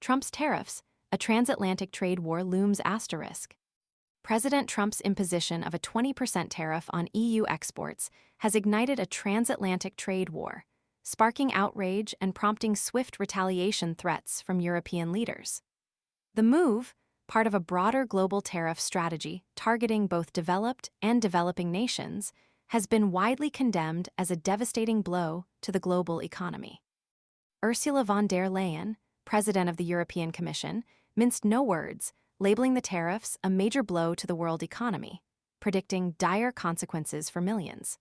Trump's tariffs, a transatlantic trade war looms asterisk. President Trump's imposition of a 20% tariff on EU exports has ignited a transatlantic trade war, sparking outrage and prompting swift retaliation threats from European leaders. The move, part of a broader global tariff strategy targeting both developed and developing nations, has been widely condemned as a devastating blow to the global economy. Ursula von der Leyen, President of the European Commission, minced no words, labeling the tariffs a major blow to the world economy, predicting dire consequences for millions.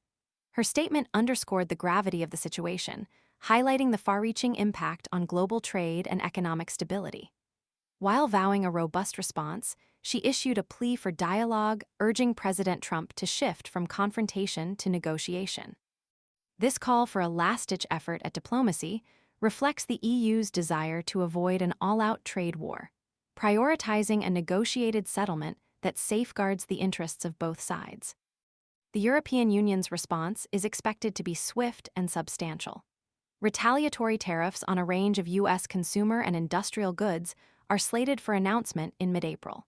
Her statement underscored the gravity of the situation, highlighting the far-reaching impact on global trade and economic stability. While vowing a robust response, she issued a plea for dialogue, urging President Trump to shift from confrontation to negotiation. This call for a last-ditch effort at diplomacy reflects the EU's desire to avoid an all-out trade war, prioritizing a negotiated settlement that safeguards the interests of both sides. The European Union's response is expected to be swift and substantial. Retaliatory tariffs on a range of U.S. consumer and industrial goods are slated for announcement in mid-April.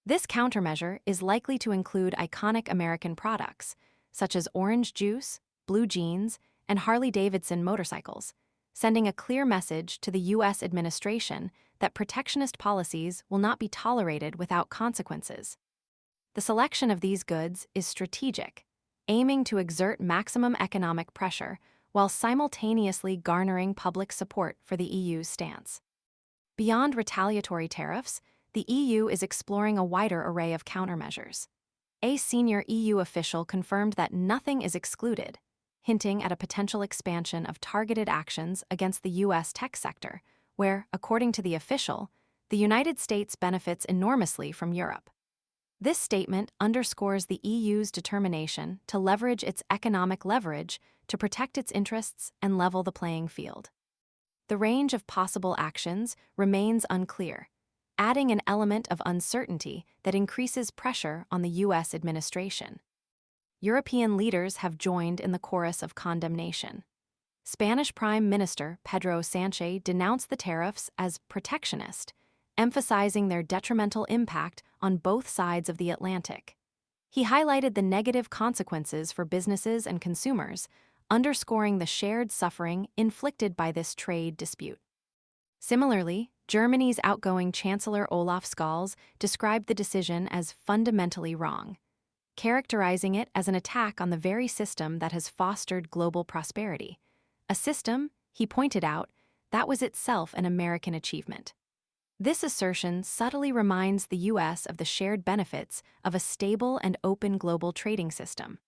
This countermeasure is likely to include iconic American products, such as orange juice, blue jeans, and Harley-Davidson motorcycles, sending a clear message to the U.S. administration that protectionist policies will not be tolerated without consequences. The selection of these goods is strategic, aiming to exert maximum economic pressure while simultaneously garnering public support for the EU's stance. Beyond retaliatory tariffs, the EU is exploring a wider array of countermeasures. A senior EU official confirmed that nothing is excluded, hinting at a potential expansion of targeted actions against the U.S. tech sector, where, according to the official, the United States benefits enormously from Europe. This statement underscores the EU's determination to leverage its economic leverage to protect its interests and level the playing field. The range of possible actions remains unclear, adding an element of uncertainty that increases pressure on the U.S. administration. European leaders have joined in the chorus of condemnation. Spanish Prime Minister Pedro Sánchez denounced the tariffs as protectionist, emphasizing their detrimental impact on both sides of the Atlantic. He highlighted the negative consequences for businesses and consumers, underscoring the shared suffering inflicted by this trade dispute. Similarly, Germany's outgoing Chancellor Olaf Scholz described the decision as fundamentally wrong, characterizing it as an attack on the very system that has fostered global prosperity, a system, he pointed out, that was itself an American achievement. This assertion subtly reminds the U.S. of the shared benefits of a stable and open global trading system.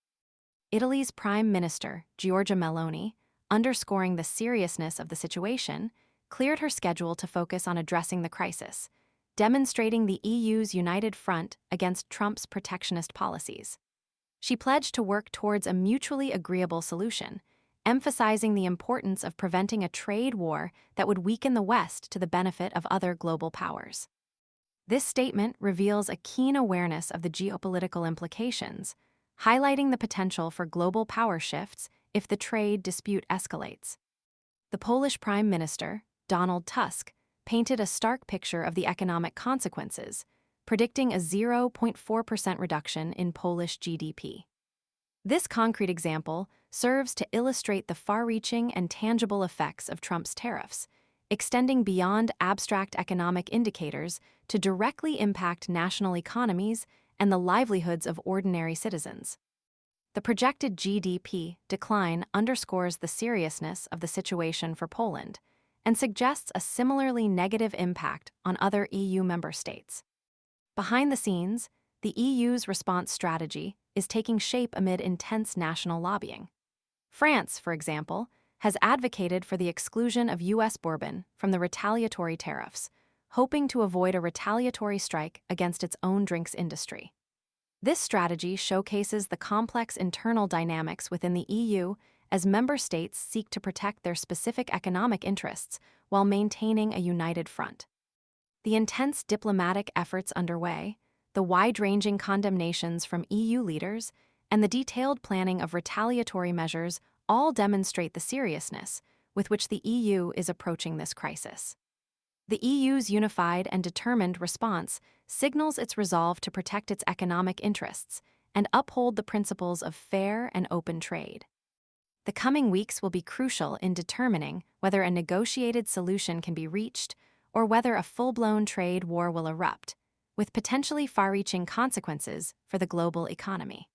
Italy's Prime Minister, Giorgia Meloni, underscoring the seriousness of the situation, cleared her schedule to focus on addressing the crisis, demonstrating the EU's united front against Trump's protectionist policies. She pledged to work towards a mutually agreeable solution, emphasizing the importance of preventing a trade war that would weaken the West to the benefit of other global powers. This statement reveals a keen awareness of the geopolitical implications, highlighting the potential for global power shifts if the trade dispute escalates. The Polish Prime Minister, Donald Tusk, painted a stark picture of the economic consequences, predicting a 0.4% reduction in Polish GDP. This concrete example serves to illustrate the far-reaching and tangible effects of Trump's tariffs, extending beyond abstract economic indicators to directly impact national economies and the livelihoods of ordinary citizens. The projected GDP decline underscores the seriousness of the situation for Poland and suggests a similarly negative impact on other EU member states. Behind the scenes, the EU's response strategy is taking shape amid intense national lobbying. France, for example, has advocated for the exclusion of U.S. bourbon from the retaliatory tariffs, hoping to avoid a retaliatory strike against its own drinks industry. This strategy showcases the complex internal dynamics within the EU as member states seek to protect their specific economic interests while maintaining a united front. The intense diplomatic efforts underway, the wide-ranging condemnations from EU leaders, and the detailed planning of retaliatory measures all demonstrate the seriousness with which the EU is approaching this crisis. The EU's unified and determined response signals its resolve to protect its economic interests and uphold the principles of fair and open trade. The coming weeks will be crucial in determining whether a negotiated solution can be reached or whether a full-blown trade war will erupt, with potentially far-reaching consequences for the global economy.